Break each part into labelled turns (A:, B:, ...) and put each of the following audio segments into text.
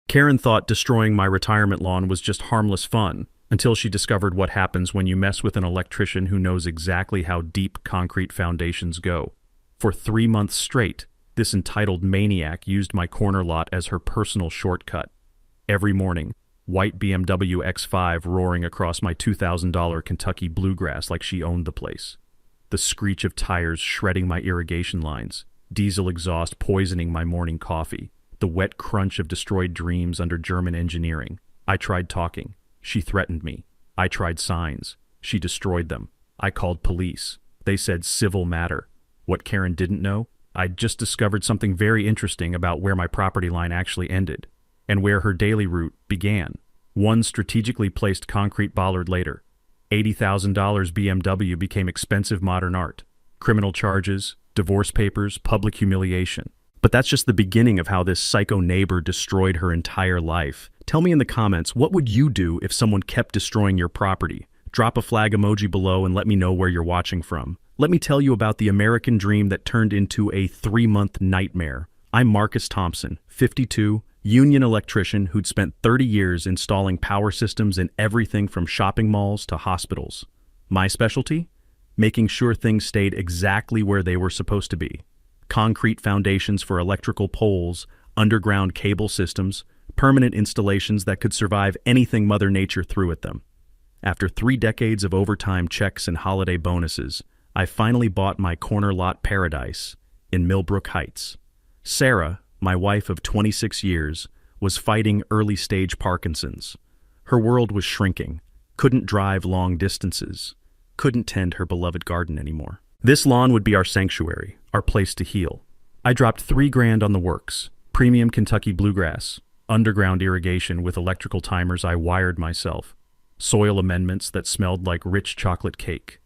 A: Karen thought destroying my retirement lawn was just harmless fun, until she discovered what happens when you mess with an electrician who knows exactly how deep concrete foundations go. For 3 months straight, this entitled maniac used my corner lot as her personal shortcut. Every morning, white BMW X5 roaring across my $2,000 Kentucky bluegrass like she owned the place. The screech of tires shredding my irrigation lines, diesel exhaust poisoning my morning coffee, the wet crunch of destroyed dreams under German engineering. I tried talking. She threatened me. I tried signs. She destroyed them. I called police. They said civil matter. What Karen didn't know? I'd just discovered something very interesting about where my property line actually ended, and where her daily route began. One strategically placed concrete bollard later. $80,000 BMW became expensive modern art. Criminal charges, divorce papers, public humiliation. But that's just the beginning of how this psycho neighbor destroyed her entire life. Tell me in the comments, what would you do if someone kept destroying your property? Drop a flag emoji below and let me know where you're watching from. Let me tell you about the American dream that turned into a 3-month nightmare. I'm Marcus Thompson, 52, union electrician who'd spent 30 years installing power systems in everything from shopping malls to hospitals. My specialty? Making sure things stayed exactly where they were supposed to be. Concrete foundations for electrical poles, underground cable systems, permanent installations that could survive anything Mother Nature threw at them. After 3 decades of overtime checks and holiday bonuses, I finally bought my corner lot paradise in Millbrook Heights. Sarah, my wife of 26 years, was fighting early-stage Parkinson's. Her world was shrinking, couldn't drive long distances, couldn't tend her beloved garden anymore. This lawn would be our sanctuary, our place to heal. I dropped $3,000 on the works, premium Kentucky bluegrass, underground irrigation with electrical timers I wired myself, soil amendments that smelled like rich chocolate cake.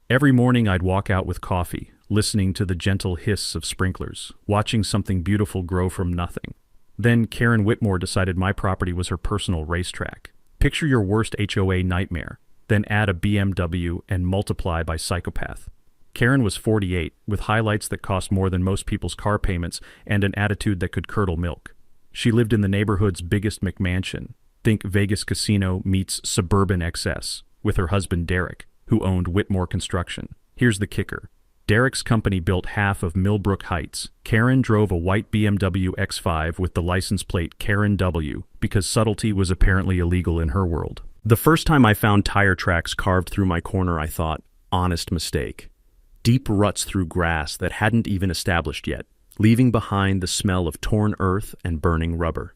A: Every morning I'd walk out with coffee, listening to the gentle hiss of sprinklers, watching something beautiful grow from nothing. Then Karen Whitmore decided my property was her personal racetrack. Picture your worst HOA nightmare, then add a BMW and multiply by psychopath. Karen was 48, with highlights that cost more than most people's car payments and an attitude that could curdle milk. She lived in the neighborhood's biggest McMansion. Think Vegas casino meets suburban excess, with her husband Derek, who owned Whitmore Construction. Here's the kicker. Derek's company built half of Millbrook Heights. Karen drove a white BMW X5 with the license plate Karen W, because subtlety was apparently illegal in her world. The first time I found tire tracks carved through my corner, I thought, honest mistake. Deep ruts through grass that hadn't even established yet, leaving behind the smell of torn earth and burning rubber.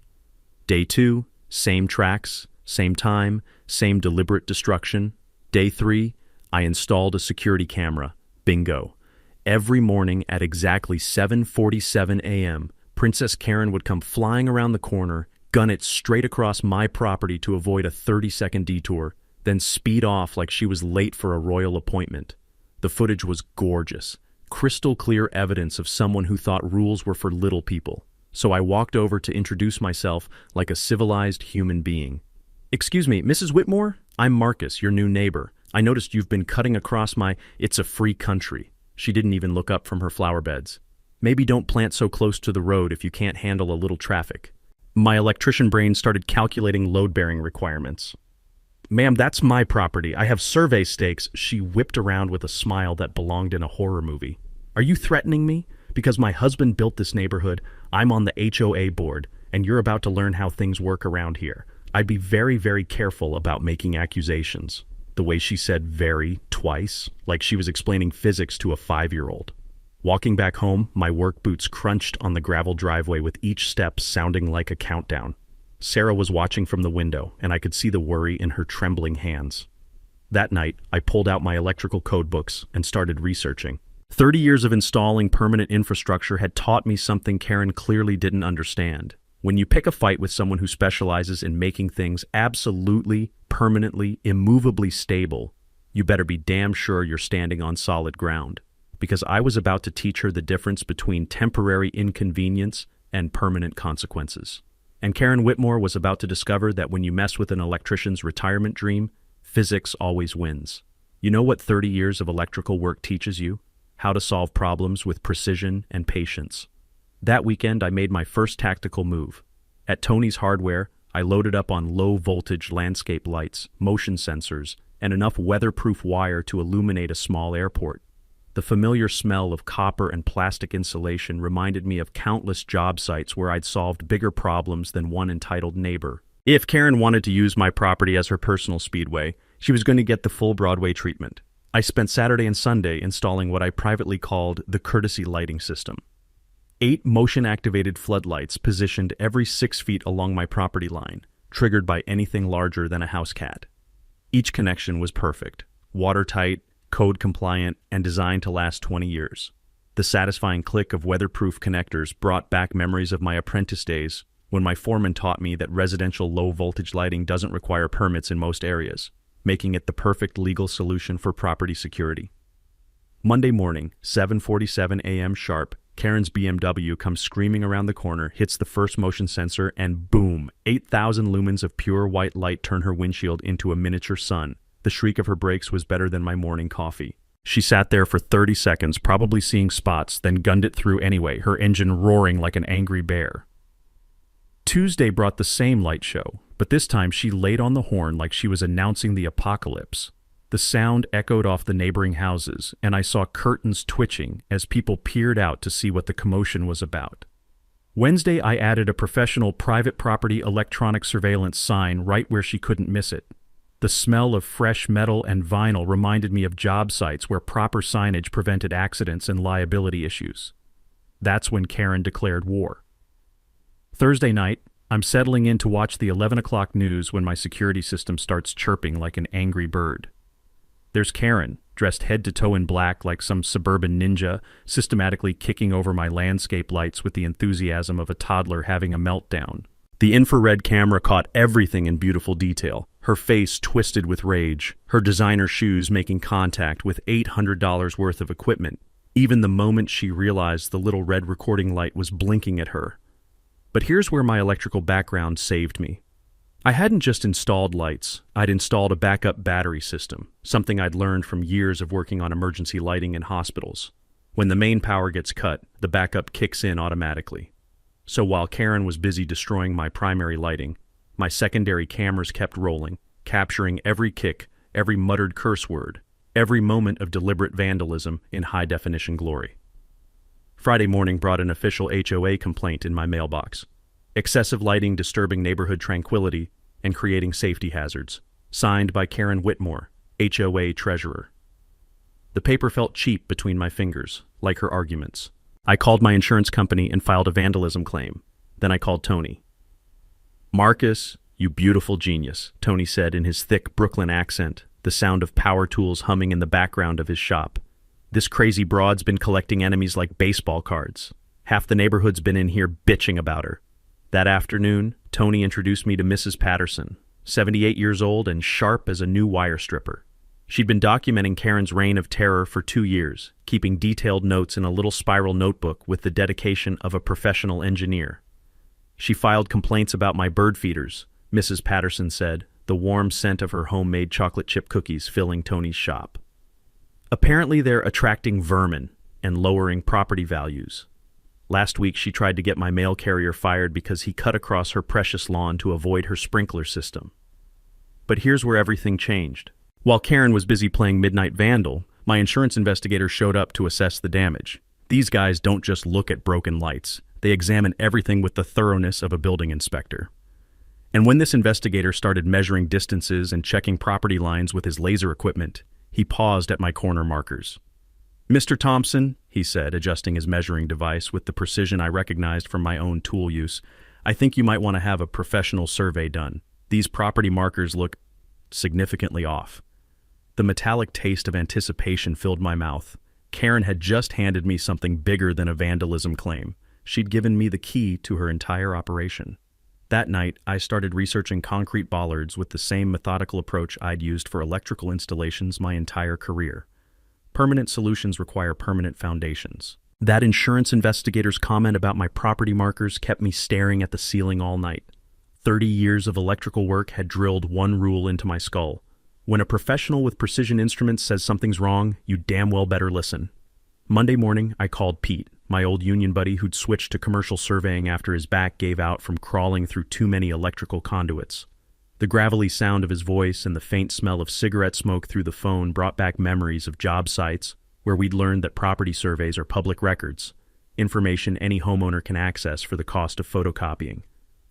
A: Day 2, same tracks, same time, same deliberate destruction. Day 3, I installed a security camera. Bingo. Every morning at exactly 7:47 a.m., Princess Karen would come flying around the corner, gun it straight across my property to avoid a 30-second detour, then speed off like she was late for a royal appointment. The footage was gorgeous, crystal clear evidence of someone who thought rules were for little people. So I walked over to introduce myself like a civilized human being. "Excuse me, Mrs. Whitmore? I'm Marcus, your new neighbor. I noticed you've been cutting across my... It's a free country." She didn't even look up from her flower beds. "Maybe don't plant so close to the road if you can't handle a little traffic." My electrician brain started calculating load-bearing requirements. "Ma'am, that's my property. I have survey stakes." She whipped around with a smile that belonged in a horror movie. "Are you threatening me? Because my husband built this neighborhood, I'm on the HOA board, and you're about to learn how things work around here. I'd be very, very careful about making accusations." The way she said "very" twice, like she was explaining physics to a 5-year-old. Walking back home, my work boots crunched on the gravel driveway with each step sounding like a countdown. Sarah was watching from the window, and I could see the worry in her trembling hands. That night, I pulled out my electrical code books and started researching. 30 years of installing permanent infrastructure had taught me something Karen clearly didn't understand. When you pick a fight with someone who specializes in making things absolutely, permanently, immovably stable, you better be damn sure you're standing on solid ground. Because I was about to teach her the difference between temporary inconvenience and permanent consequences. And Karen Whitmore was about to discover that when you mess with an electrician's retirement dream, physics always wins. You know what 30 years of electrical work teaches you? How to solve problems with precision and patience. That weekend, I made my first tactical move. At Tony's Hardware, I loaded up on low-voltage landscape lights, motion sensors, and enough weatherproof wire to illuminate a small airport. The familiar smell of copper and plastic insulation reminded me of countless job sites where I'd solved bigger problems than one entitled neighbor. If Karen wanted to use my property as her personal speedway, she was going to get the full Broadway treatment. I spent Saturday and Sunday installing what I privately called the courtesy lighting system. 8 motion-activated floodlights positioned every 6 feet along my property line, triggered by anything larger than a house cat. Each connection was perfect, watertight, code-compliant, and designed to last 20 years. The satisfying click of weatherproof connectors brought back memories of my apprentice days when my foreman taught me that residential low-voltage lighting doesn't require permits in most areas, making it the perfect legal solution for property security. Monday morning, 7:47 a.m. sharp, Karen's BMW comes screaming around the corner, hits the first motion sensor, and boom, 8,000 lumens of pure white light turn her windshield into a miniature sun. The shriek of her brakes was better than my morning coffee. She sat there for 30 seconds, probably seeing spots, then gunned it through anyway, her engine roaring like an angry bear. Tuesday brought the same light show, but this time she laid on the horn like she was announcing the apocalypse. The sound echoed off the neighboring houses, and I saw curtains twitching as people peered out to see what the commotion was about. Wednesday, I added a professional private property electronic surveillance sign right where she couldn't miss it. The smell of fresh metal and vinyl reminded me of job sites where proper signage prevented accidents and liability issues. That's when Karen declared war. Thursday night, I'm settling in to watch the 11 o'clock news when my security system starts chirping like an angry bird. There's Karen, dressed head to toe in black like some suburban ninja, systematically kicking over my landscape lights with the enthusiasm of a toddler having a meltdown. The infrared camera caught everything in beautiful detail, her face twisted with rage, her designer shoes making contact with $800 worth of equipment, even the moment she realized the little red recording light was blinking at her. But here's where my electrical background saved me. I hadn't just installed lights, I'd installed a backup battery system, something I'd learned from years of working on emergency lighting in hospitals. When the main power gets cut, the backup kicks in automatically. So while Karen was busy destroying my primary lighting, my secondary cameras kept rolling, capturing every kick, every muttered curse word, every moment of deliberate vandalism in high-definition glory. Friday morning brought an official HOA complaint in my mailbox. Excessive lighting disturbing neighborhood tranquility and creating safety hazards. Signed by Karen Whitmore, HOA treasurer. The paper felt cheap between my fingers, like her arguments. I called my insurance company and filed a vandalism claim. Then I called Tony. "Marcus, you beautiful genius," Tony said in his thick Brooklyn accent, the sound of power tools humming in the background of his shop. "This crazy broad's been collecting enemies like baseball cards. Half the neighborhood's been in here bitching about her." That afternoon, Tony introduced me to Mrs. Patterson, 78 years old and sharp as a new wire stripper. She'd been documenting Karen's reign of terror for 2 years, keeping detailed notes in a little spiral notebook with the dedication of a professional engineer. She filed complaints about my bird feeders, Mrs. Patterson said, the warm scent of her homemade chocolate chip cookies filling Tony's shop. Apparently they're attracting vermin and lowering property values. Last week she tried to get my mail carrier fired because he cut across her precious lawn to avoid her sprinkler system. But here's where everything changed. While Karen was busy playing Midnight Vandal, my insurance investigator showed up to assess the damage. These guys don't just look at broken lights. They examine everything with the thoroughness of a building inspector. And when this investigator started measuring distances and checking property lines with his laser equipment, he paused at my corner markers. "Mr. Thompson," he said, adjusting his measuring device with the precision I recognized from my own tool use, "I think you might want to have a professional survey done. These property markers look significantly off." The metallic taste of anticipation filled my mouth. Karen had just handed me something bigger than a vandalism claim. She'd given me the key to her entire operation. That night, I started researching concrete bollards with the same methodical approach I'd used for electrical installations my entire career. Permanent solutions require permanent foundations. That insurance investigator's comment about my property markers kept me staring at the ceiling all night. 30 years of electrical work had drilled one rule into my skull. When a professional with precision instruments says something's wrong, you damn well better listen. Monday morning, I called Pete, my old union buddy who'd switched to commercial surveying after his back gave out from crawling through too many electrical conduits. The gravelly sound of his voice and the faint smell of cigarette smoke through the phone brought back memories of job sites where we'd learned that property surveys are public records, information any homeowner can access for the cost of photocopying.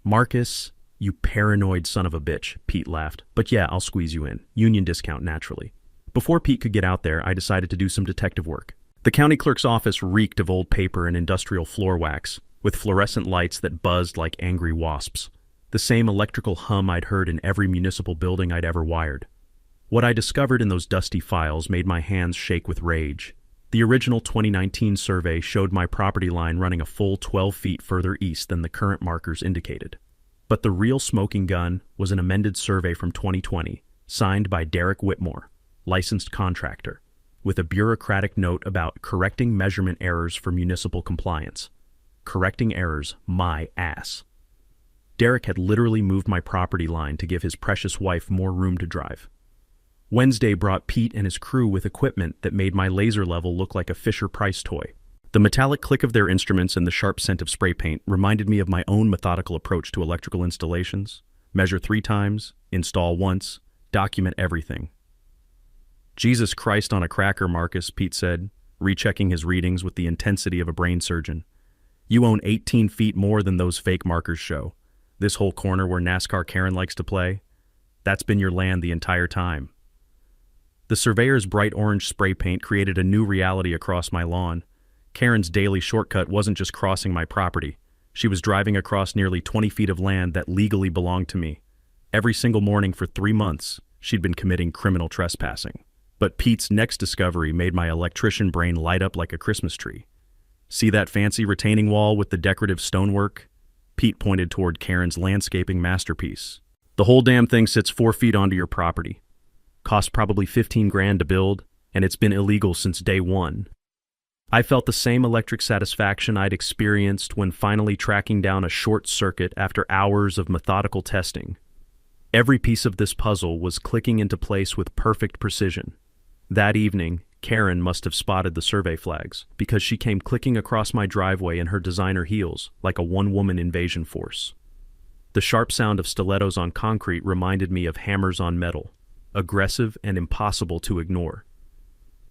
A: "Marcus, you paranoid son of a bitch," Pete laughed. "But yeah, I'll squeeze you in. Union discount, naturally." Before Pete could get out there, I decided to do some detective work. The county clerk's office reeked of old paper and industrial floor wax, with fluorescent lights that buzzed like angry wasps. The same electrical hum I'd heard in every municipal building I'd ever wired. What I discovered in those dusty files made my hands shake with rage. The original 2019 survey showed my property line running a full 12 feet further east than the current markers indicated. But the real smoking gun was an amended survey from 2020, signed by Derek Whitmore, licensed contractor, with a bureaucratic note about correcting measurement errors for municipal compliance. Correcting errors, my ass. Derek had literally moved my property line to give his precious wife more room to drive. Wednesday brought Pete and his crew with equipment that made my laser level look like a Fisher-Price toy. The metallic click of their instruments and the sharp scent of spray paint reminded me of my own methodical approach to electrical installations. Measure 3 times, install once, document everything. "Jesus Christ on a cracker, Marcus," Pete said, rechecking his readings with the intensity of a brain surgeon. "You own 18 feet more than those fake markers show. This whole corner where NASCAR Karen likes to play, that's been your land the entire time." The surveyor's bright orange spray paint created a new reality across my lawn. Karen's daily shortcut wasn't just crossing my property. She was driving across nearly 20 feet of land that legally belonged to me. Every single morning for 3 months, she'd been committing criminal trespassing. But Pete's next discovery made my electrician brain light up like a Christmas tree. "See that fancy retaining wall with the decorative stonework?" Pete pointed toward Karen's landscaping masterpiece. "The whole damn thing sits 4 feet onto your property. Cost probably 15 grand to build, and it's been illegal since day one." I felt the same electric satisfaction I'd experienced when finally tracking down a short circuit after hours of methodical testing. Every piece of this puzzle was clicking into place with perfect precision. That evening, Karen must have spotted the survey flags, because she came clicking across my driveway in her designer heels like a one-woman invasion force. The sharp sound of stilettos on concrete reminded me of hammers on metal, aggressive and impossible to ignore.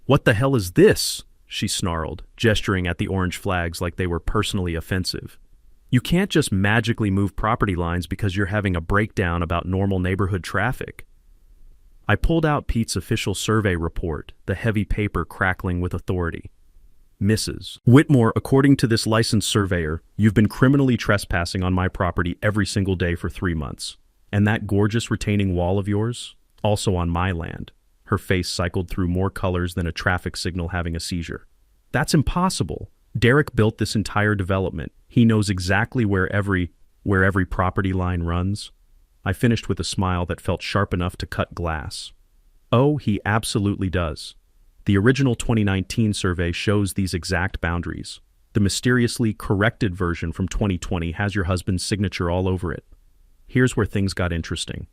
A: "What the hell is this?" she snarled, gesturing at the orange flags like they were personally offensive. "You can't just magically move property lines because you're having a breakdown about normal neighborhood traffic." I pulled out Pete's official survey report, the heavy paper crackling with authority. "Mrs. Whitmore, according to this licensed surveyor, you've been criminally trespassing on my property every single day for 3 months. And that gorgeous retaining wall of yours? Also on my land." Her face cycled through more colors than a traffic signal having a seizure. "That's impossible. Derek built this entire development. He knows exactly where every property line runs." I finished with a smile that felt sharp enough to cut glass. "Oh, he absolutely does. The original 2019 survey shows these exact boundaries. The mysteriously corrected version from 2020 has your husband's signature all over it." Here's where things got interesting.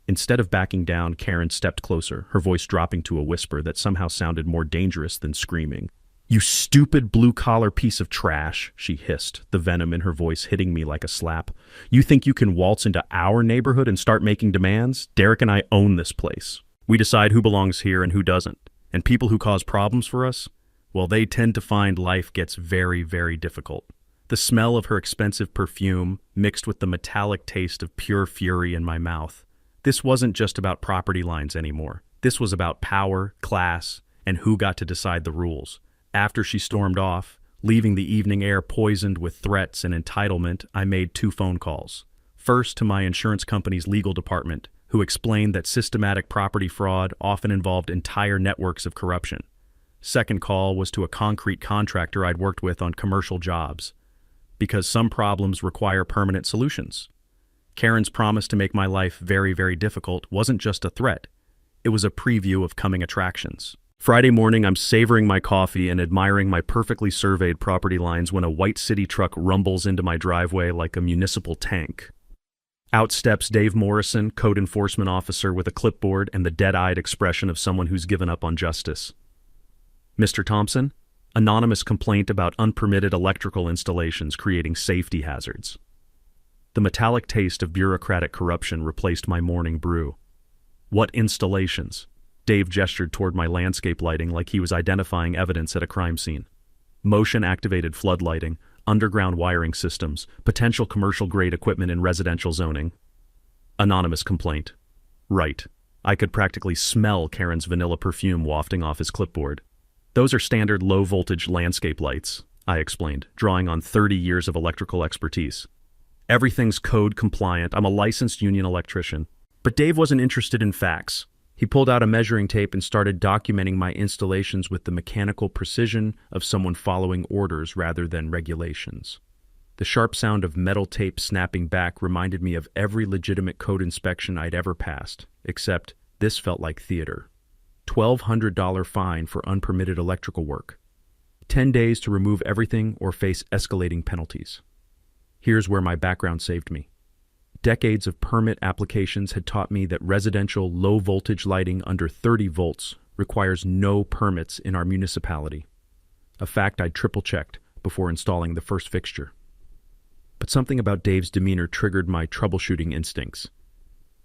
A: Instead of backing down, Karen stepped closer, her voice dropping to a whisper that somehow sounded more dangerous than screaming. "You stupid blue-collar piece of trash," she hissed, the venom in her voice hitting me like a slap. "You think you can waltz into our neighborhood and start making demands? Derek and I own this place. We decide who belongs here and who doesn't. And people who cause problems for us, well, they tend to find life gets very, very difficult." The smell of her expensive perfume mixed with the metallic taste of pure fury in my mouth. This wasn't just about property lines anymore. This was about power, class, and who got to decide the rules. After she stormed off, leaving the evening air poisoned with threats and entitlement, I made 2 phone calls. First to my insurance company's legal department, who explained that systematic property fraud often involved entire networks of corruption. Second call was to a concrete contractor I'd worked with on commercial jobs, because some problems require permanent solutions. Karen's promise to make my life very, very difficult wasn't just a threat. It was a preview of coming attractions. Friday morning, I'm savoring my coffee and admiring my perfectly surveyed property lines when a white city truck rumbles into my driveway like a municipal tank. Out steps Dave Morrison, code enforcement officer with a clipboard and the dead-eyed expression of someone who's given up on justice. "Mr. Thompson, Anonymous complaint about unpermitted electrical installations creating safety hazards. The metallic taste of bureaucratic corruption replaced my morning brew. What installations? Dave gestured toward my landscape lighting like he was identifying evidence at a crime scene. Motion-activated floodlighting, underground wiring systems, potential commercial-grade equipment in residential zoning. Anonymous complaint. Right. I could practically smell Karen's vanilla perfume wafting off his clipboard. Those are standard low-voltage landscape lights, I explained, drawing on 30 years of electrical expertise. Everything's code compliant. I'm a licensed union electrician. But Dave wasn't interested in facts. He pulled out a measuring tape and started documenting my installations with the mechanical precision of someone following orders rather than regulations. The sharp sound of metal tape snapping back reminded me of every legitimate code inspection I'd ever passed, except this felt like theater. $1,200 fine for unpermitted electrical work. 10 days to remove everything or face escalating penalties. Here's where my background saved me. Decades of permit applications had taught me that residential low-voltage lighting under 30 volts requires no permits in our municipality, a fact I'd triple-checked before installing the first fixture. But something about Dave's demeanor triggered my troubleshooting instincts.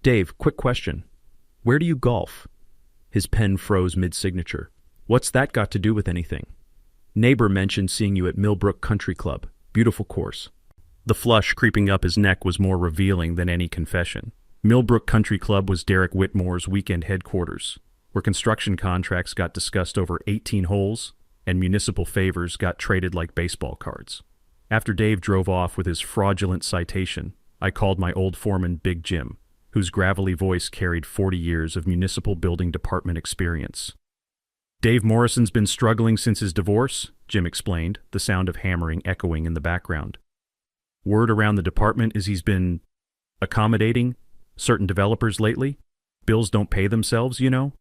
A: Dave, quick question. Where do you golf? His pen froze mid-signature. What's that got to do with anything? Neighbor mentioned seeing you at Millbrook Country Club. Beautiful course. The flush creeping up his neck was more revealing than any confession. Millbrook Country Club was Derek Whitmore's weekend headquarters, where construction contracts got discussed over 18 holes and municipal favors got traded like baseball cards. After Dave drove off with his fraudulent citation, I called my old foreman Big Jim, whose gravelly voice carried 40 years of municipal building department experience. Dave Morrison's been struggling since his divorce, Jim explained, the sound of hammering echoing in the background. Word around the department is he's been accommodating certain developers lately. Bills don't pay themselves, you know.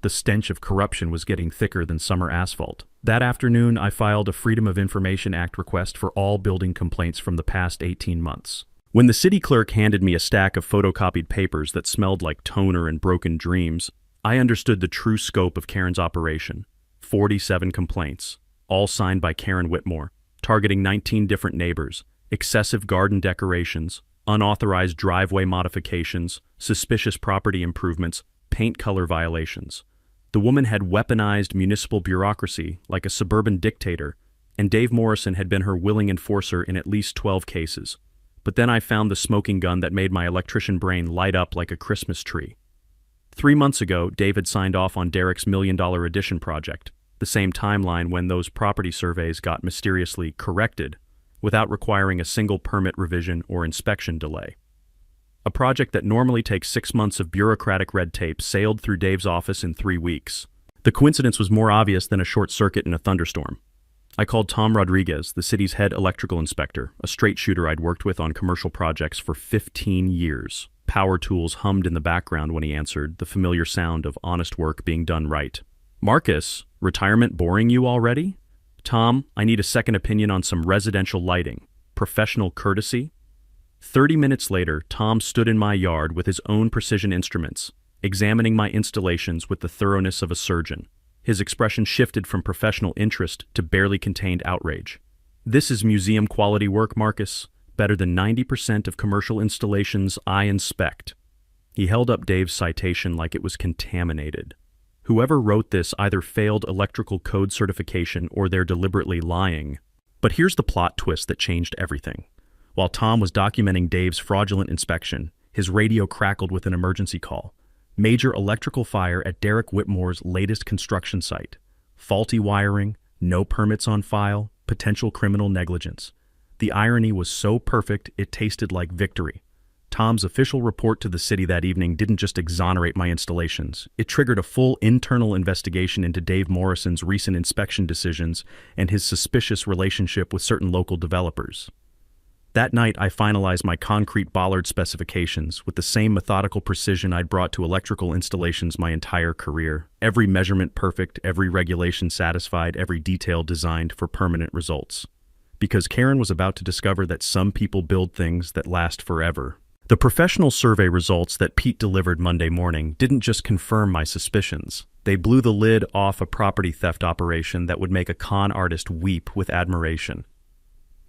A: The stench of corruption was getting thicker than summer asphalt. That afternoon, I filed a Freedom of Information Act request for all building complaints from the past 18 months. When the city clerk handed me a stack of photocopied papers that smelled like toner and broken dreams, I understood the true scope of Karen's operation. 47 complaints, all signed by Karen Whitmore, targeting 19 different neighbors. Excessive garden decorations, unauthorized driveway modifications, suspicious property improvements, paint color violations. The woman had weaponized municipal bureaucracy like a suburban dictator, and Dave Morrison had been her willing enforcer in at least 12 cases. But then I found the smoking gun that made my electrician brain light up like a Christmas tree. 3 months ago, Dave had signed off on Derek's $1 million addition project, the same timeline when those property surveys got mysteriously corrected, without requiring a single permit revision or inspection delay. A project that normally takes 6 months of bureaucratic red tape sailed through Dave's office in 3 weeks. The coincidence was more obvious than a short circuit in a thunderstorm. I called Tom Rodriguez, the city's head electrical inspector, a straight shooter I'd worked with on commercial projects for 15 years. Power tools hummed in the background when he answered, the familiar sound of honest work being done right. Marcus, retirement boring you already? Tom, I need a second opinion on some residential lighting. Professional courtesy? 30 minutes later, Tom stood in my yard with his own precision instruments, examining my installations with the thoroughness of a surgeon. His expression shifted from professional interest to barely contained outrage. This is museum-quality work, Marcus. Better than 90% of commercial installations I inspect. He held up Dave's citation like it was contaminated. Whoever wrote this either failed electrical code certification or they're deliberately lying. But here's the plot twist that changed everything. While Tom was documenting Dave's fraudulent inspection, his radio crackled with an emergency call. Major electrical fire at Derek Whitmore's latest construction site. Faulty wiring, no permits on file, potential criminal negligence. The irony was so perfect it tasted like victory. Tom's official report to the city that evening didn't just exonerate my installations. It triggered a full internal investigation into Dave Morrison's recent inspection decisions and his suspicious relationship with certain local developers. That night, I finalized my concrete bollard specifications with the same methodical precision I'd brought to electrical installations my entire career. Every measurement perfect, every regulation satisfied, every detail designed for permanent results. Because Karen was about to discover that some people build things that last forever. The professional survey results that Pete delivered Monday morning didn't just confirm my suspicions. They blew the lid off a property theft operation that would make a con artist weep with admiration.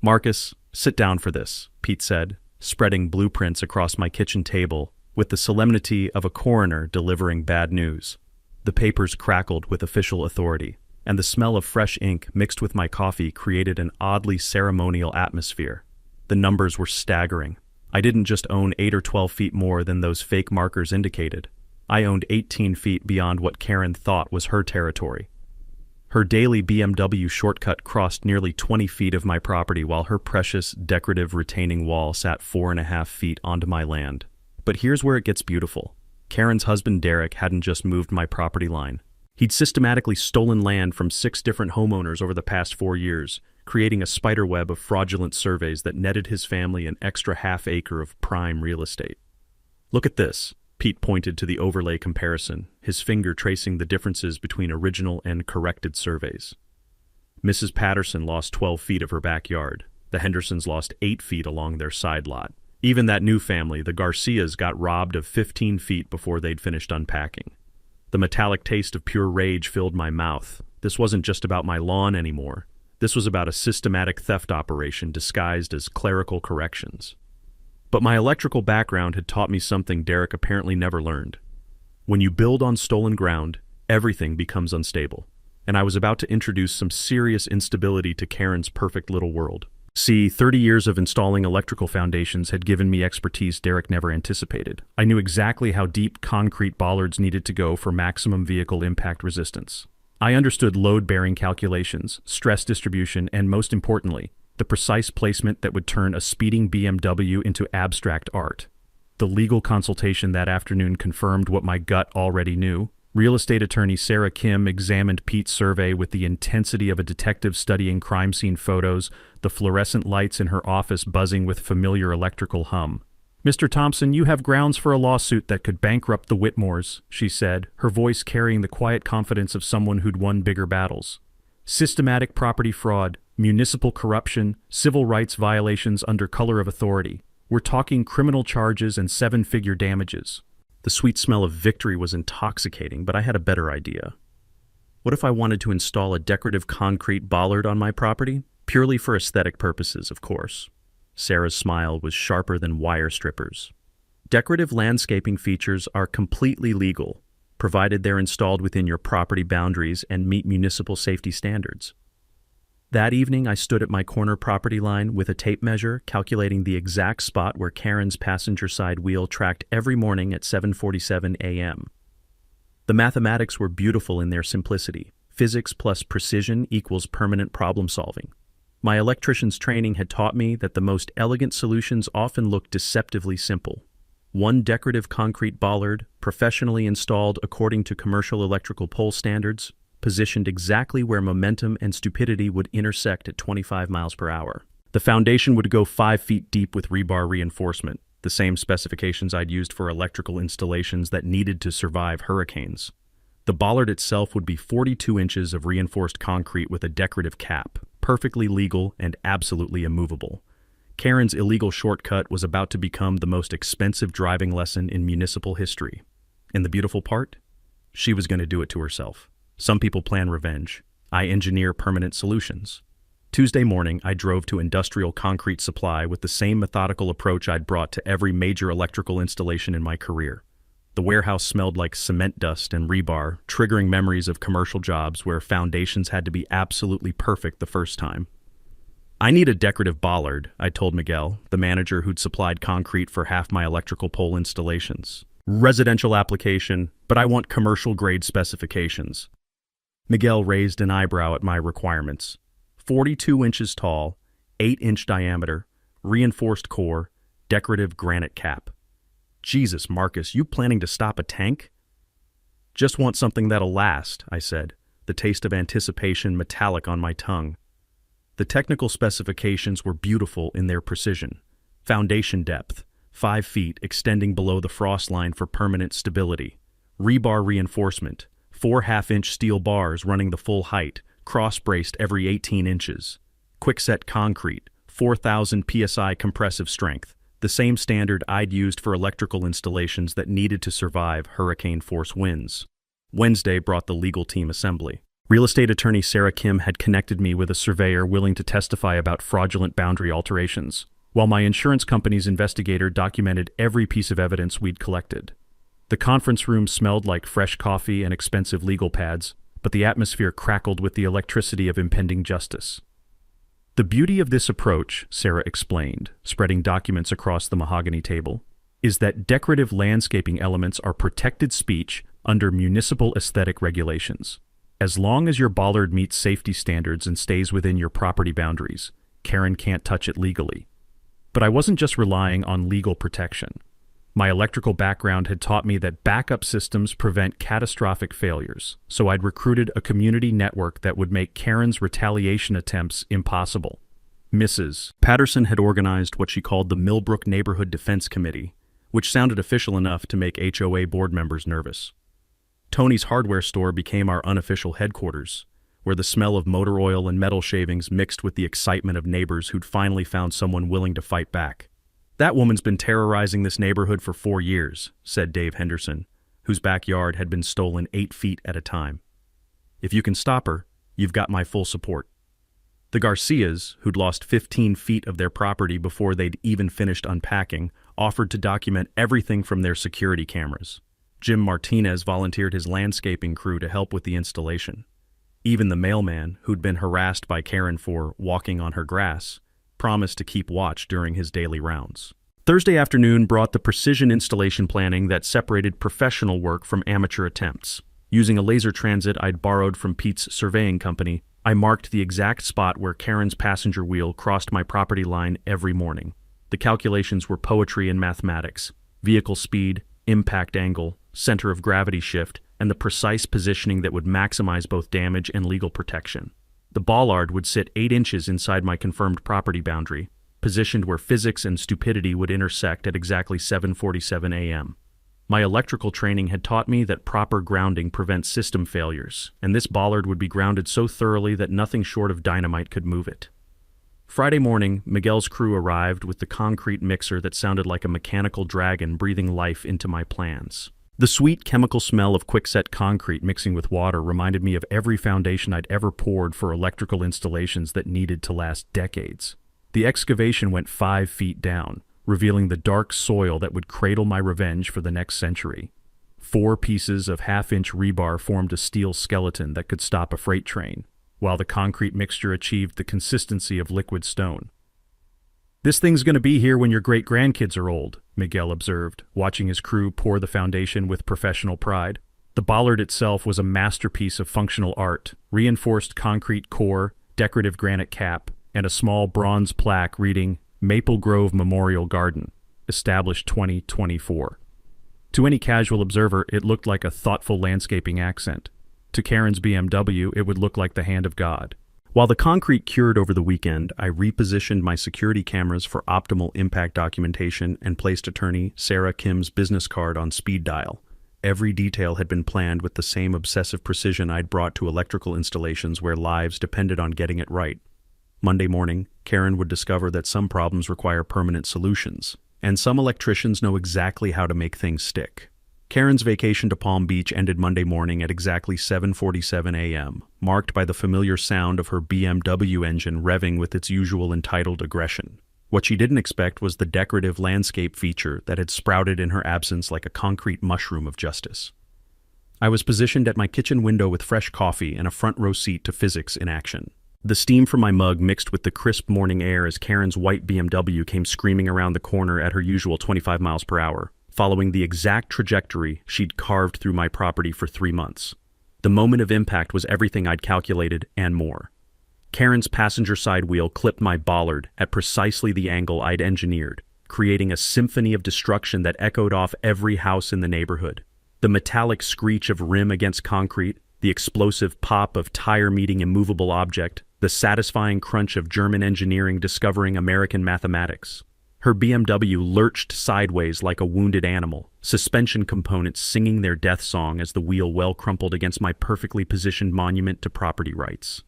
A: "Marcus, sit down for this," Pete said, spreading blueprints across my kitchen table with the solemnity of a coroner delivering bad news. The papers crackled with official authority, and the smell of fresh ink mixed with my coffee created an oddly ceremonial atmosphere. The numbers were staggering. I didn't just own 8 or 12 feet more than those fake markers indicated. I owned 18 feet beyond what Karen thought was her territory. Her daily BMW shortcut crossed nearly 20 feet of my property while her precious decorative retaining wall sat 4.5 feet onto my land. But here's where it gets beautiful. Karen's husband Derek hadn't just moved my property line. He'd systematically stolen land from 6 different homeowners over the past 4 years, creating a spiderweb of fraudulent surveys that netted his family an extra half-acre of prime real estate. "Look at this." Pete pointed to the overlay comparison, his finger tracing the differences between original and corrected surveys. Mrs. Patterson lost 12 feet of her backyard. The Hendersons lost 8 feet along their side lot. Even that new family, the Garcias, got robbed of 15 feet before they'd finished unpacking. The metallic taste of pure rage filled my mouth. This wasn't just about my lawn anymore. This was about a systematic theft operation disguised as clerical corrections. But my electrical background had taught me something Derek apparently never learned. When you build on stolen ground, everything becomes unstable. And I was about to introduce some serious instability to Karen's perfect little world. See, 30 years of installing electrical foundations had given me expertise Derek never anticipated. I knew exactly how deep concrete bollards needed to go for maximum vehicle impact resistance. I understood load-bearing calculations, stress distribution, and most importantly, the precise placement that would turn a speeding BMW into abstract art. The legal consultation that afternoon confirmed what my gut already knew. Real estate attorney Sarah Kim examined Pete's survey with the intensity of a detective studying crime scene photos, the fluorescent lights in her office buzzing with familiar electrical hum. "Mr. Thompson, you have grounds for a lawsuit that could bankrupt the Whitmores," she said, her voice carrying the quiet confidence of someone who'd won bigger battles. "Systematic property fraud, municipal corruption, civil rights violations under color of authority. We're talking criminal charges and 7-figure damages." The sweet smell of victory was intoxicating, but I had a better idea. What if I wanted to install a decorative concrete bollard on my property? Purely for aesthetic purposes, of course. Sarah's smile was sharper than wire strippers. Decorative landscaping features are completely legal, provided they're installed within your property boundaries and meet municipal safety standards. That evening, I stood at my corner property line with a tape measure, calculating the exact spot where Karen's passenger side wheel tracked every morning at 7:47 a.m. The mathematics were beautiful in their simplicity. Physics plus precision equals permanent problem solving. My electrician's training had taught me that the most elegant solutions often look deceptively simple. One decorative concrete bollard, professionally installed according to commercial electrical pole standards, positioned exactly where momentum and stupidity would intersect at 25 miles per hour. The foundation would go 5 feet deep with rebar reinforcement, the same specifications I'd used for electrical installations that needed to survive hurricanes. The bollard itself would be 42 inches of reinforced concrete with a decorative cap, perfectly legal and absolutely immovable. Karen's illegal shortcut was about to become the most expensive driving lesson in municipal history. And the beautiful part? She was going to do it to herself. Some people plan revenge. I engineer permanent solutions. Tuesday morning, I drove to Industrial Concrete Supply with the same methodical approach I'd brought to every major electrical installation in my career. The warehouse smelled like cement dust and rebar, triggering memories of commercial jobs where foundations had to be absolutely perfect the first time. "I need a decorative bollard," I told Miguel, the manager who'd supplied concrete for half my electrical pole installations. "Residential application, but I want commercial-grade specifications." Miguel raised an eyebrow at my requirements. 42 inches tall, 8-inch diameter, reinforced core, decorative granite cap. "Jesus, Marcus, you planning to stop a tank?" "Just want something that'll last," I said, the taste of anticipation metallic on my tongue. The technical specifications were beautiful in their precision. Foundation depth, 5 feet extending below the frost line for permanent stability. Rebar reinforcement, 4 half-inch steel bars running the full height, cross-braced every 18 inches. Quickset concrete, 4,000 psi compressive strength, the same standard I'd used for electrical installations that needed to survive hurricane-force winds. Wednesday brought the legal team assembly. Real estate attorney Sarah Kim had connected me with a surveyor willing to testify about fraudulent boundary alterations, while my insurance company's investigator documented every piece of evidence we'd collected. The conference room smelled like fresh coffee and expensive legal pads, but the atmosphere crackled with the electricity of impending justice. The beauty of this approach, Sarah explained, spreading documents across the mahogany table, is that decorative landscaping elements are protected speech under municipal aesthetic regulations. As long as your bollard meets safety standards and stays within your property boundaries, Karen can't touch it legally. But I wasn't just relying on legal protection. My electrical background had taught me that backup systems prevent catastrophic failures, so I'd recruited a community network that would make Karen's retaliation attempts impossible. Mrs. Patterson had organized what she called the Millbrook Neighborhood Defense Committee, which sounded official enough to make HOA board members nervous. Tony's hardware store became our unofficial headquarters, where the smell of motor oil and metal shavings mixed with the excitement of neighbors who'd finally found someone willing to fight back. "That woman's been terrorizing this neighborhood for 4 years," said Dave Henderson, whose backyard had been stolen 8 feet at a time. "If you can stop her, you've got my full support." The Garcias, who'd lost 15 feet of their property before they'd even finished unpacking, offered to document everything from their security cameras. Jim Martinez volunteered his landscaping crew to help with the installation. Even the mailman, who'd been harassed by Karen for walking on her grass, promised to keep watch during his daily rounds. Thursday afternoon brought the precision installation planning that separated professional work from amateur attempts. Using a laser transit I'd borrowed from Pete's surveying company, I marked the exact spot where Karen's passenger wheel crossed my property line every morning. The calculations were poetry and mathematics: vehicle speed, impact angle, center of gravity shift, and the precise positioning that would maximize both damage and legal protection. The bollard would sit 8 inches inside my confirmed property boundary, positioned where physics and stupidity would intersect at exactly 7:47 a.m. My electrical training had taught me that proper grounding prevents system failures, and this bollard would be grounded so thoroughly that nothing short of dynamite could move it. Friday morning, Miguel's crew arrived with the concrete mixer that sounded like a mechanical dragon breathing life into my plans. The sweet chemical smell of quickset concrete mixing with water reminded me of every foundation I'd ever poured for electrical installations that needed to last decades. The excavation went 5 feet down, revealing the dark soil that would cradle my revenge for the next century. 4 pieces of half-inch rebar formed a steel skeleton that could stop a freight train, while the concrete mixture achieved the consistency of liquid stone. "This thing's going to be here when your great-grandkids are old," Miguel observed, watching his crew pour the foundation with professional pride. The bollard itself was a masterpiece of functional art: reinforced concrete core, decorative granite cap, and a small bronze plaque reading Maple Grove Memorial Garden, established 2024. To any casual observer, it looked like a thoughtful landscaping accent. To Karen's BMW, it would look like the hand of God. While the concrete cured over the weekend, I repositioned my security cameras for optimal impact documentation and placed attorney Sarah Kim's business card on speed dial. Every detail had been planned with the same obsessive precision I'd brought to electrical installations where lives depended on getting it right. Monday morning, Karen would discover that some problems require permanent solutions, and some electricians know exactly how to make things stick. Karen's vacation to Palm Beach ended Monday morning at exactly 7:47 a.m., marked by the familiar sound of her BMW engine revving with its usual entitled aggression. What she didn't expect was the decorative landscape feature that had sprouted in her absence like a concrete mushroom of justice. I was positioned at my kitchen window with fresh coffee and a front row seat to physics in action. The steam from my mug mixed with the crisp morning air as Karen's white BMW came screaming around the corner at her usual 25 miles per hour, following the exact trajectory she'd carved through my property for 3 months. The moment of impact was everything I'd calculated and more. Karen's passenger side wheel clipped my bollard at precisely the angle I'd engineered, creating a symphony of destruction that echoed off every house in the neighborhood. The metallic screech of rim against concrete, the explosive pop of tire meeting immovable object, the satisfying crunch of German engineering discovering American mathematics. Her BMW lurched sideways like a wounded animal, suspension components singing their death song as the wheel well crumpled against my perfectly positioned monument to property rights.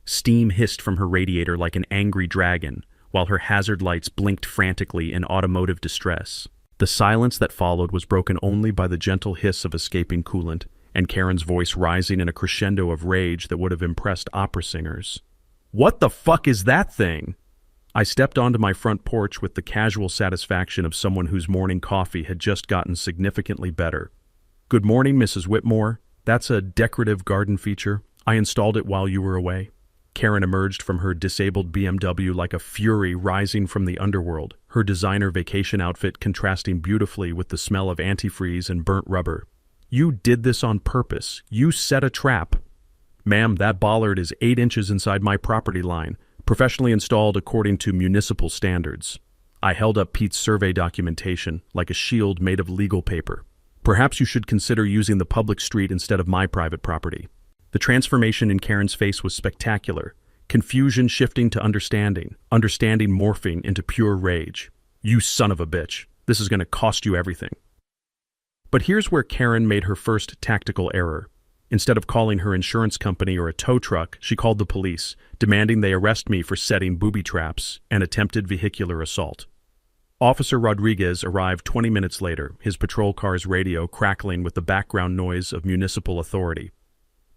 A: Steam hissed from her radiator like an angry dragon, while her hazard lights blinked frantically in automotive distress. The silence that followed was broken only by the gentle hiss of escaping coolant, and Karen's voice rising in a crescendo of rage that would have impressed opera singers. "What the fuck is that thing?" I stepped onto my front porch with the casual satisfaction of someone whose morning coffee had just gotten significantly better. "Good morning, Mrs. Whitmore. That's a decorative garden feature. I installed it while you were away." Karen emerged from her disabled BMW like a fury rising from the underworld, her designer vacation outfit contrasting beautifully with the smell of antifreeze and burnt rubber. "You did this on purpose. You set a trap." "Ma'am, that bollard is 8 inches inside my property line, professionally installed according to municipal standards." I held up Pete's survey documentation, like a shield made of legal paper. "Perhaps you should consider using the public street instead of my private property." The transformation in Karen's face was spectacular. Confusion shifting to understanding, understanding morphing into pure rage. "You son of a bitch. This is going to cost you everything." But here's where Karen made her first tactical error. Instead of calling her insurance company or a tow truck, she called the police, demanding they arrest me for setting booby traps and attempted vehicular assault. Officer Rodriguez arrived 20 minutes later, his patrol car's radio crackling with the background noise of municipal authority.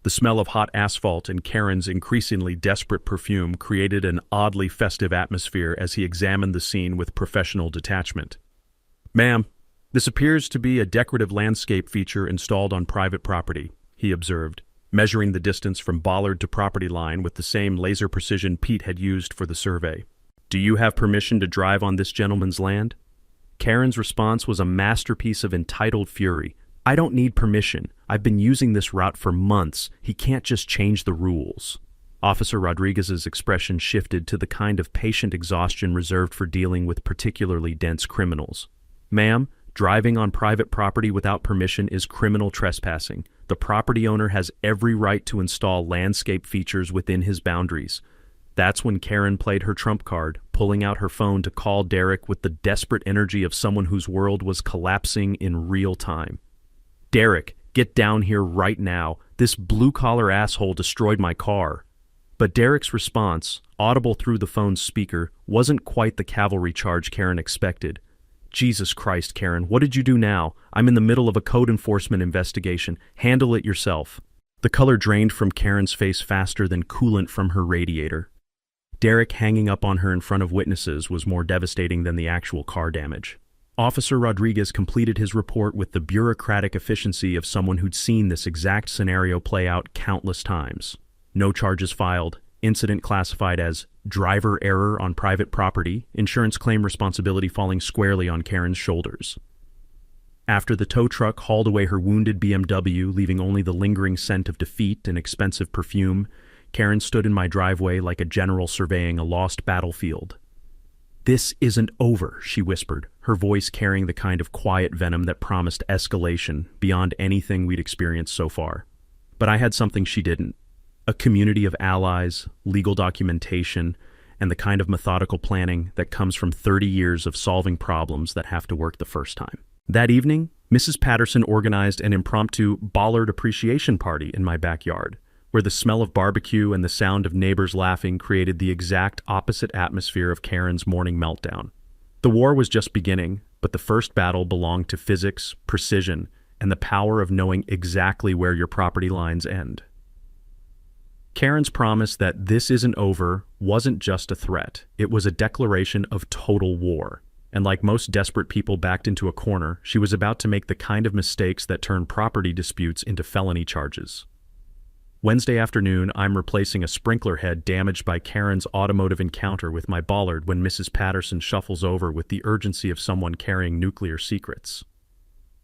A: The smell of hot asphalt and Karen's increasingly desperate perfume created an oddly festive atmosphere as he examined the scene with professional detachment. "Ma'am, this appears to be a decorative landscape feature installed on private property," he observed, measuring the distance from bollard to property line with the same laser precision Pete had used for the survey. "Do you have permission to drive on this gentleman's land?" Karen's response was a masterpiece of entitled fury. "I don't need permission. I've been using this route for months. He can't just change the rules." Officer Rodriguez's expression shifted to the kind of patient exhaustion reserved for dealing with particularly dense criminals. "Ma'am, driving on private property without permission is criminal trespassing. The property owner has every right to install landscape features within his boundaries." That's when Karen played her trump card, pulling out her phone to call Derek with the desperate energy of someone whose world was collapsing in real time. "Derek, get down here right now. This blue-collar asshole destroyed my car." But Derek's response, audible through the phone's speaker, wasn't quite the cavalry charge Karen expected. "Jesus Christ, Karen, what did you do now? I'm in the middle of a code enforcement investigation. Handle it yourself." The color drained from Karen's face faster than coolant from her radiator. Derek hanging up on her in front of witnesses was more devastating than the actual car damage. Officer Rodriguez completed his report with the bureaucratic efficiency of someone who'd seen this exact scenario play out countless times. No charges filed, incident classified as driver error on private property, insurance claim responsibility falling squarely on Karen's shoulders. After the tow truck hauled away her wounded BMW, leaving only the lingering scent of defeat and expensive perfume, Karen stood in my driveway like a general surveying a lost battlefield. "This isn't over," she whispered, her voice carrying the kind of quiet venom that promised escalation beyond anything we'd experienced so far. But I had something she didn't. A community of allies, legal documentation, and the kind of methodical planning that comes from 30 years of solving problems that have to work the first time. That evening, Mrs. Patterson organized an impromptu bollard appreciation party in my backyard, where the smell of barbecue and the sound of neighbors laughing created the exact opposite atmosphere of Karen's morning meltdown. The war was just beginning, but the first battle belonged to physics, precision, and the power of knowing exactly where your property lines end. Karen's promise that this isn't over wasn't just a threat. It was a declaration of total war. And like most desperate people backed into a corner, she was about to make the kind of mistakes that turn property disputes into felony charges. Wednesday afternoon, I'm replacing a sprinkler head damaged by Karen's automotive encounter with my bollard when Mrs. Patterson shuffles over with the urgency of someone carrying nuclear secrets.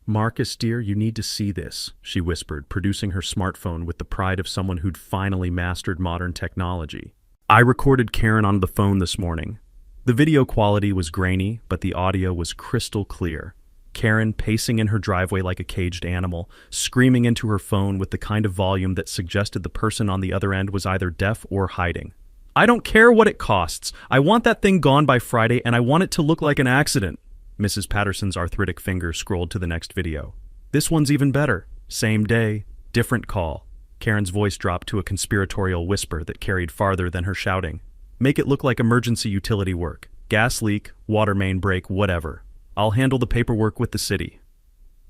A: "Marcus, dear, you need to see this," she whispered, producing her smartphone with the pride of someone who'd finally mastered modern technology. I recorded Karen on the phone this morning. The video quality was grainy, but the audio was crystal clear. Karen pacing in her driveway like a caged animal, screaming into her phone with the kind of volume that suggested the person on the other end was either deaf or hiding. "I don't care what it costs. I want that thing gone by Friday, and I want it to look like an accident." Mrs. Patterson's arthritic finger scrolled to the next video. "This one's even better. Same day, different call." Karen's voice dropped to a conspiratorial whisper that carried farther than her shouting. Make it look like emergency utility work. Gas leak, water main break, whatever. I'll handle the paperwork with the city.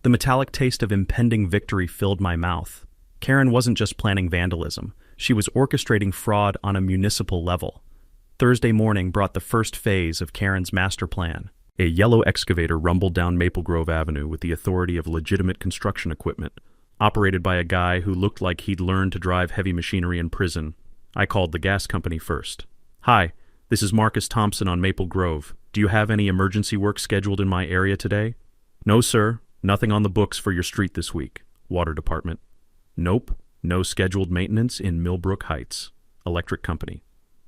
A: The metallic taste of impending victory filled my mouth. Karen wasn't just planning vandalism. She was orchestrating fraud on a municipal level. Thursday morning brought the first phase of Karen's master plan. A yellow excavator rumbled down Maple Grove Avenue with the authority of legitimate construction equipment, operated by a guy who looked like he'd learned to drive heavy machinery in prison. I called the gas company first. Hi, this is Marcus Thompson on Maple Grove. Do you have any emergency work scheduled in my area today? No, sir. Nothing on the books for your street this week. Water Department. Nope. No scheduled maintenance in Millbrook Heights. Electric Company.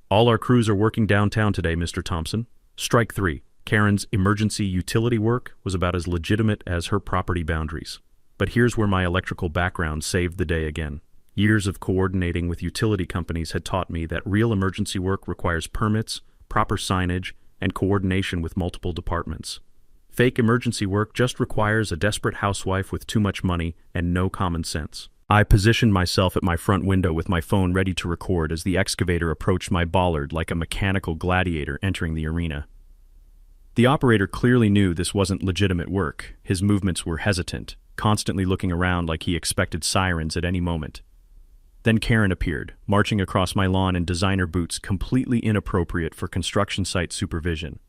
A: All our crews are working downtown today, Mr. Thompson. Strike 3. Karen's emergency utility work was about as legitimate as her property boundaries. But here's where my electrical background saved the day again. Years of coordinating with utility companies had taught me that real emergency work requires permits, proper signage, and coordination with multiple departments. Fake emergency work just requires a desperate housewife with too much money and no common sense. I positioned myself at my front window with my phone ready to record as the excavator approached my bollard like a mechanical gladiator entering the arena. The operator clearly knew this wasn't legitimate work. His movements were hesitant, constantly looking around like he expected sirens at any moment. Then Karen appeared, marching across my lawn in designer boots completely inappropriate for construction site supervision.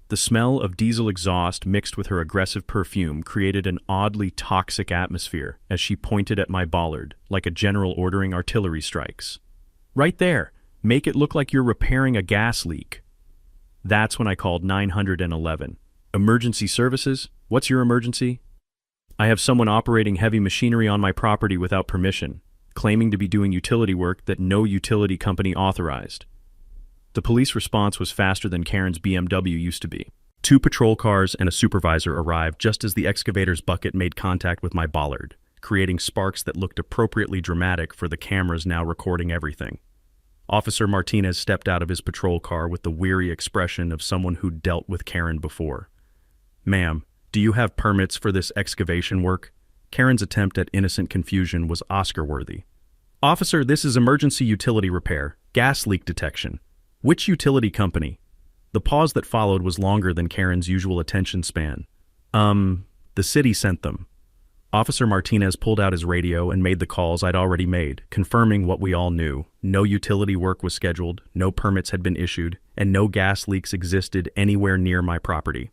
A: The smell of diesel exhaust mixed with her aggressive perfume created an oddly toxic atmosphere as she pointed at my bollard, like a general ordering artillery strikes. Right there! Make it look like you're repairing a gas leak. That's when I called 911. Emergency services? What's your emergency? I have someone operating heavy machinery on my property without permission, claiming to be doing utility work that no utility company authorized. The police response was faster than Karen's BMW used to be. 2 patrol cars and a supervisor arrived just as the excavator's bucket made contact with my bollard, creating sparks that looked appropriately dramatic for the cameras now recording everything. Officer Martinez stepped out of his patrol car with the weary expression of someone who'd dealt with Karen before. Ma'am, do you have permits for this excavation work? Karen's attempt at innocent confusion was Oscar-worthy. Officer, this is emergency utility repair, gas leak detection. Which utility company? The pause that followed was longer than Karen's usual attention span. The city sent them. Officer Martinez pulled out his radio and made the calls I'd already made, confirming what we all knew. No utility work was scheduled, no permits had been issued, and no gas leaks existed anywhere near my property.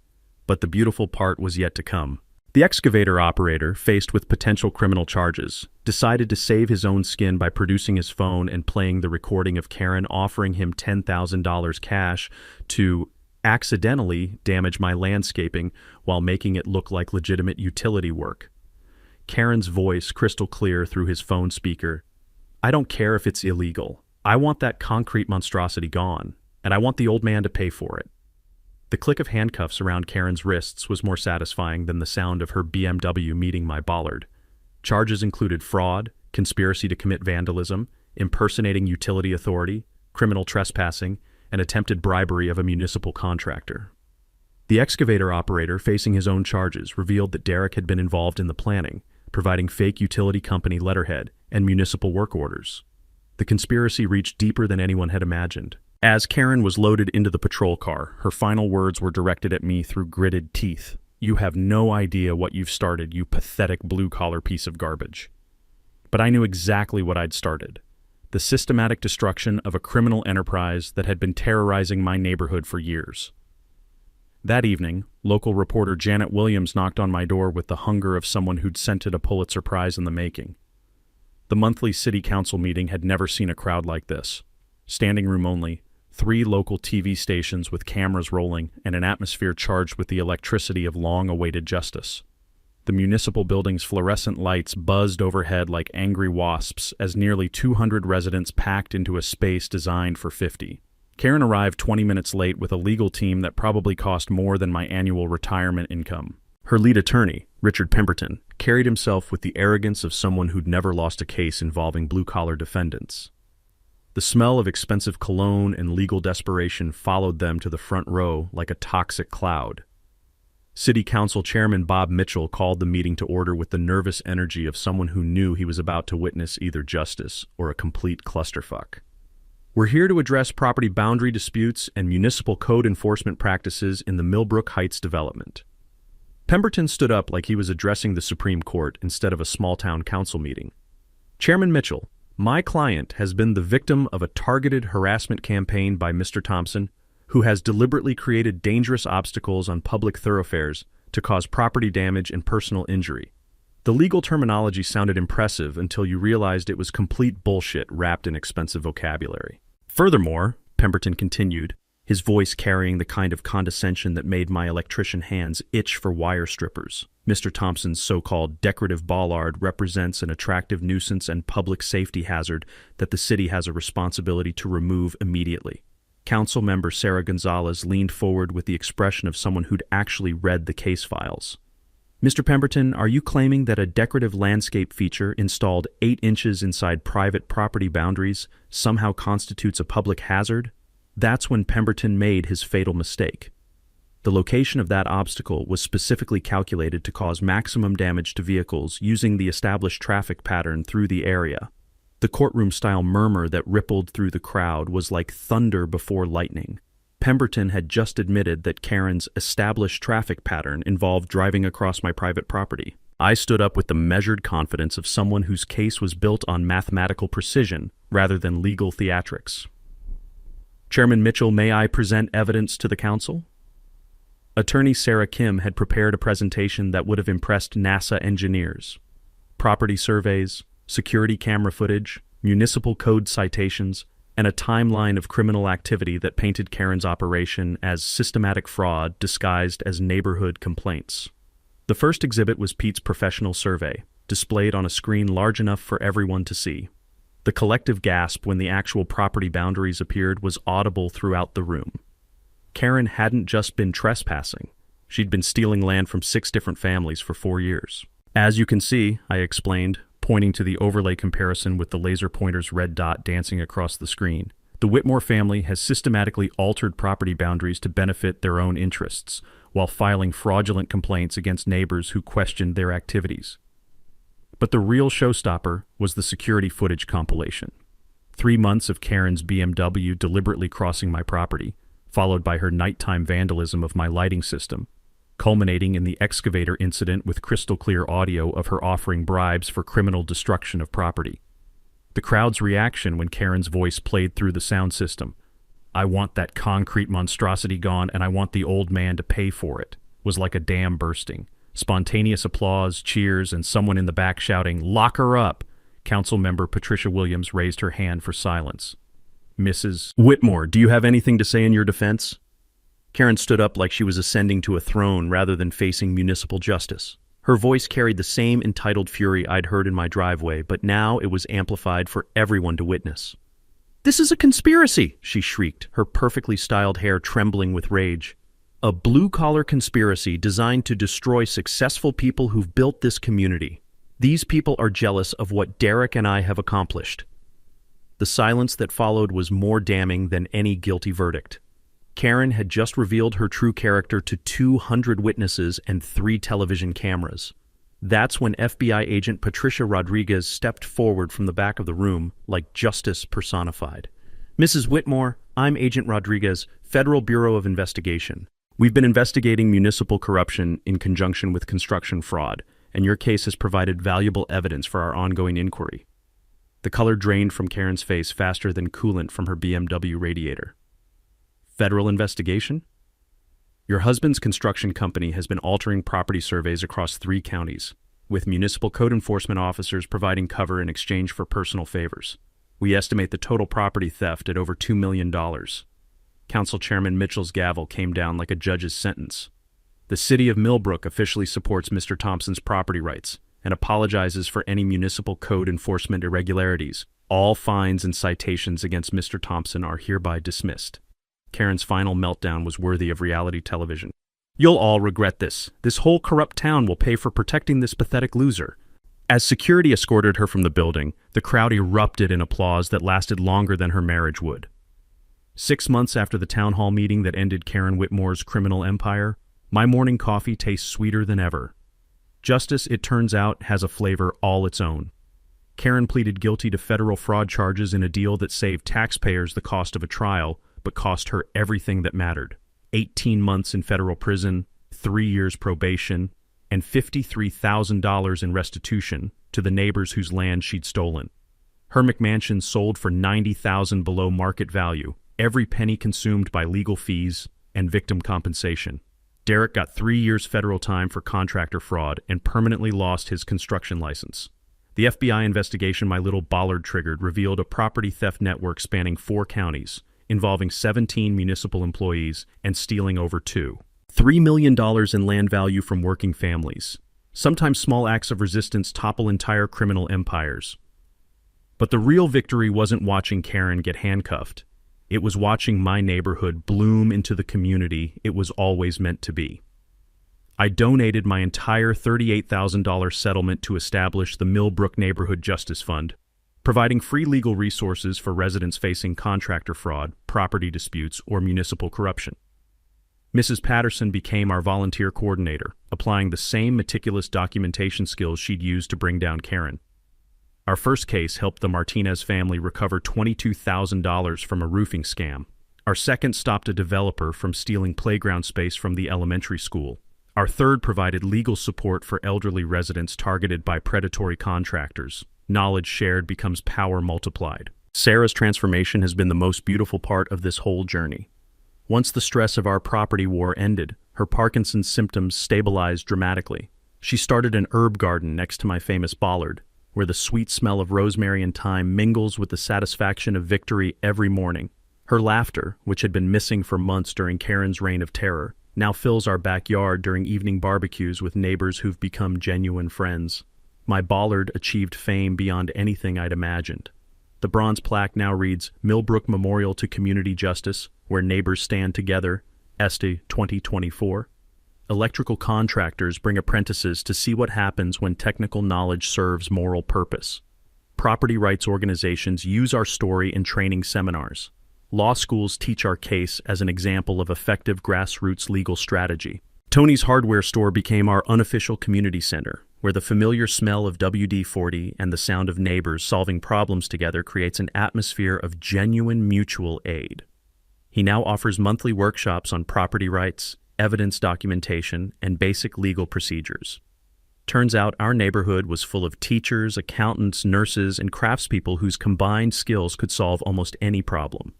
A: But the beautiful part was yet to come. The excavator operator, faced with potential criminal charges, decided to save his own skin by producing his phone and playing the recording of Karen offering him $10,000 cash to accidentally damage my landscaping while making it look like legitimate utility work. Karen's voice crystal clear through his phone speaker. I don't care if it's illegal. I want that concrete monstrosity gone, and I want the old man to pay for it. The click of handcuffs around Karen's wrists was more satisfying than the sound of her BMW meeting my bollard. Charges included fraud, conspiracy to commit vandalism, impersonating utility authority, criminal trespassing, and attempted bribery of a municipal contractor. The excavator operator, facing his own charges, revealed that Derek had been involved in the planning, providing fake utility company letterhead and municipal work orders. The conspiracy reached deeper than anyone had imagined. As Karen was loaded into the patrol car, her final words were directed at me through gritted teeth. You have no idea what you've started, you pathetic blue-collar piece of garbage. But I knew exactly what I'd started. The systematic destruction of a criminal enterprise that had been terrorizing my neighborhood for years. That evening, local reporter Janet Williams knocked on my door with the hunger of someone who'd scented a Pulitzer Prize in the making. The monthly city council meeting had never seen a crowd like this. Standing room only, 3 local TV stations with cameras rolling and an atmosphere charged with the electricity of long-awaited justice. The municipal building's fluorescent lights buzzed overhead like angry wasps as nearly 200 residents packed into a space designed for 50. Karen arrived 20 minutes late with a legal team that probably cost more than my annual retirement income. Her lead attorney, Richard Pemberton, carried himself with the arrogance of someone who'd never lost a case involving blue-collar defendants. The smell of expensive cologne and legal desperation followed them to the front row like a toxic cloud. City Council Chairman Bob Mitchell called the meeting to order with the nervous energy of someone who knew he was about to witness either justice or a complete clusterfuck. We're here to address property boundary disputes and municipal code enforcement practices in the Millbrook Heights development. Pemberton stood up like he was addressing the Supreme Court instead of a small-town council meeting. Chairman Mitchell, my client has been the victim of a targeted harassment campaign by Mr. Thompson, who has deliberately created dangerous obstacles on public thoroughfares to cause property damage and personal injury. The legal terminology sounded impressive until you realized it was complete bullshit wrapped in expensive vocabulary. Furthermore, Pemberton continued, his voice carrying the kind of condescension that made my electrician hands itch for wire strippers. Mr. Thompson's so-called decorative bollard represents an attractive nuisance and public safety hazard that the city has a responsibility to remove immediately. Council member Sarah Gonzalez leaned forward with the expression of someone who'd actually read the case files. Mr. Pemberton, are you claiming that a decorative landscape feature installed 8 inches inside private property boundaries somehow constitutes a public hazard? That's when Pemberton made his fatal mistake. The location of that obstacle was specifically calculated to cause maximum damage to vehicles using the established traffic pattern through the area. The courtroom-style murmur that rippled through the crowd was like thunder before lightning. Pemberton had just admitted that Karen's established traffic pattern involved driving across my private property. I stood up with the measured confidence of someone whose case was built on mathematical precision rather than legal theatrics. Chairman Mitchell, may I present evidence to the council? Attorney Sarah Kim had prepared a presentation that would have impressed NASA engineers. Property surveys, security camera footage, municipal code citations, and a timeline of criminal activity that painted Karen's operation as systematic fraud disguised as neighborhood complaints. The first exhibit was Pete's professional survey, displayed on a screen large enough for everyone to see. The collective gasp when the actual property boundaries appeared was audible throughout the room. Karen hadn't just been trespassing. She'd been stealing land from 6 different families for 4 years. As you can see, I explained, pointing to the overlay comparison with the laser pointer's red dot dancing across the screen. The Whitmore family has systematically altered property boundaries to benefit their own interests, while filing fraudulent complaints against neighbors who questioned their activities. But the real showstopper was the security footage compilation. 3 months of Karen's BMW deliberately crossing my property, followed by her nighttime vandalism of my lighting system, culminating in the excavator incident with crystal-clear audio of her offering bribes for criminal destruction of property. The crowd's reaction when Karen's voice played through the sound system, "I want that concrete monstrosity gone and I want the old man to pay for it," was like a dam bursting. Spontaneous applause, cheers, and someone in the back shouting, "Lock her up!" Councilmember Patricia Williams raised her hand for silence. "Mrs. Whitmore, do you have anything to say in your defense?" Karen stood up like she was ascending to a throne rather than facing municipal justice. Her voice carried the same entitled fury I'd heard in my driveway, but now it was amplified for everyone to witness. "This is a conspiracy!" she shrieked, her perfectly styled hair trembling with rage. "A blue-collar conspiracy designed to destroy successful people who've built this community. These people are jealous of what Derek and I have accomplished." The silence that followed was more damning than any guilty verdict. Karen had just revealed her true character to 200 witnesses and 3 television cameras. That's when FBI agent Patricia Rodriguez stepped forward from the back of the room like justice personified. "Mrs. Whitmore, I'm Agent Rodriguez, Federal Bureau of Investigation. We've been investigating municipal corruption in conjunction with construction fraud, and your case has provided valuable evidence for our ongoing inquiry." The color drained from Karen's face faster than coolant from her BMW radiator. "Federal investigation? Your husband's construction company has been altering property surveys across 3 counties, with municipal code enforcement officers providing cover in exchange for personal favors. We estimate the total property theft at over $2 million. Council Chairman Mitchell's gavel came down like a judge's sentence. The city of Millbrook officially supports Mr. Thompson's property rights and apologizes for any municipal code enforcement irregularities. All fines and citations against Mr. Thompson are hereby dismissed." Karen's final meltdown was worthy of reality television. "You'll all regret this. This whole corrupt town will pay for protecting this pathetic loser." As security escorted her from the building, the crowd erupted in applause that lasted longer than her marriage would. 6 months after the town hall meeting that ended Karen Whitmore's criminal empire, my morning coffee tastes sweeter than ever. Justice, it turns out, has a flavor all its own. Karen pleaded guilty to federal fraud charges in a deal that saved taxpayers the cost of a trial, but cost her everything that mattered. 18 months in federal prison, 3 years probation, and $53,000 in restitution to the neighbors whose land she'd stolen. Her McMansion sold for $90,000 below market value, every penny consumed by legal fees and victim compensation. Derek got 3 years federal time for contractor fraud and permanently lost his construction license. The FBI investigation my little Bollard triggered revealed a property theft network spanning 4 counties, involving 17 municipal employees and stealing over $3 million in land value from working families. Sometimes small acts of resistance topple entire criminal empires. But the real victory wasn't watching Karen get handcuffed. It was watching my neighborhood bloom into the community it was always meant to be. I donated my entire $38,000 settlement to establish the Millbrook Neighborhood Justice Fund, providing free legal resources for residents facing contractor fraud, property disputes, or municipal corruption. Mrs. Patterson became our volunteer coordinator, applying the same meticulous documentation skills she'd used to bring down Karen. Our first case helped the Martinez family recover $22,000 from a roofing scam. Our second stopped a developer from stealing playground space from the elementary school. Our third provided legal support for elderly residents targeted by predatory contractors. Knowledge shared becomes power multiplied. Sarah's transformation has been the most beautiful part of this whole journey. Once the stress of our property war ended, her Parkinson's symptoms stabilized dramatically. She started an herb garden next to my famous bollard, where the sweet smell of rosemary and thyme mingles with the satisfaction of victory every morning. Her laughter, which had been missing for months during Karen's reign of terror, now fills our backyard during evening barbecues with neighbors who've become genuine friends. My bollard achieved fame beyond anything I'd imagined. The bronze plaque now reads, Millbrook Memorial to Community Justice, where neighbors stand together, Este 2024. Electrical contractors bring apprentices to see what happens when technical knowledge serves moral purpose. Property rights organizations use our story in training seminars. Law schools teach our case as an example of effective grassroots legal strategy. Tony's hardware store became our unofficial community center, where the familiar smell of WD-40 and the sound of neighbors solving problems together creates an atmosphere of genuine mutual aid. He now offers monthly workshops on property rights, evidence documentation, and basic legal procedures. Turns out our neighborhood was full of teachers, accountants, nurses, and craftspeople whose combined skills could solve almost any problem.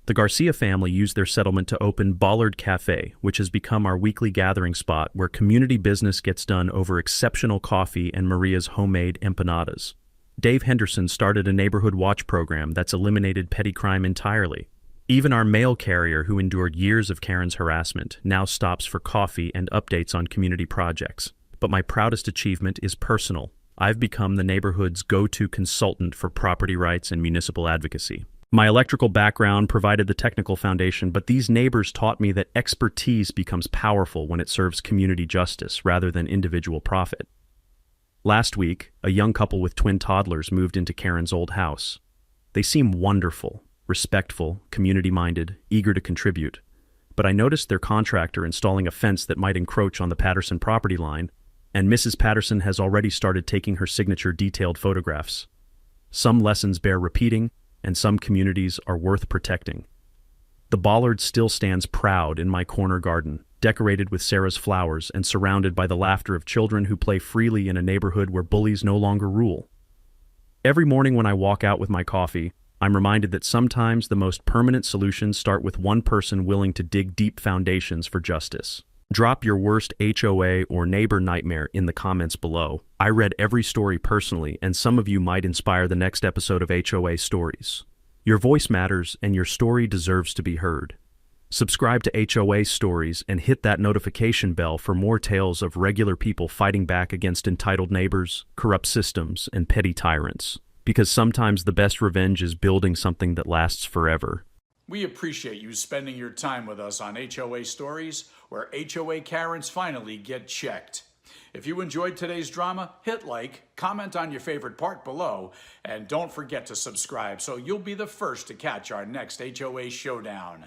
A: The Garcia family used their settlement to open Bollard Cafe, which has become our weekly gathering spot where community business gets done over exceptional coffee and Maria's homemade empanadas. Dave Henderson started a neighborhood watch program that's eliminated petty crime entirely. Even our mail carrier, who endured years of Karen's harassment, now stops for coffee and updates on community projects. But my proudest achievement is personal. I've become the neighborhood's go-to consultant for property rights and municipal advocacy. My electrical background provided the technical foundation, but these neighbors taught me that expertise becomes powerful when it serves community justice rather than individual profit. Last week, a young couple with twin toddlers moved into Karen's old house. They seem wonderful, respectful, community-minded, eager to contribute. But I noticed their contractor installing a fence that might encroach on the Patterson property line, and Mrs. Patterson has already started taking her signature detailed photographs. Some lessons bear repeating, and some communities are worth protecting. The bollard still stands proud in my corner garden, decorated with Sarah's flowers and surrounded by the laughter of children who play freely in a neighborhood where bullies no longer rule. Every morning when I walk out with my coffee, I'm reminded that sometimes the most permanent solutions start with one person willing to dig deep foundations for justice. Drop your worst HOA or neighbor nightmare in the comments below. I read every story personally, and some of you might inspire the next episode of HOA Stories. Your voice matters, and your story deserves to be heard. Subscribe to HOA Stories and hit that notification bell for more tales of regular people fighting back against entitled neighbors, corrupt systems, and petty tyrants. Because sometimes the best revenge is building something that lasts forever.
B: We appreciate you spending your time with us on HOA Stories, where HOA Karens finally get checked. If you enjoyed today's drama, hit like, comment on your favorite part below, and don't forget to subscribe so you'll be the first to catch our next HOA Showdown.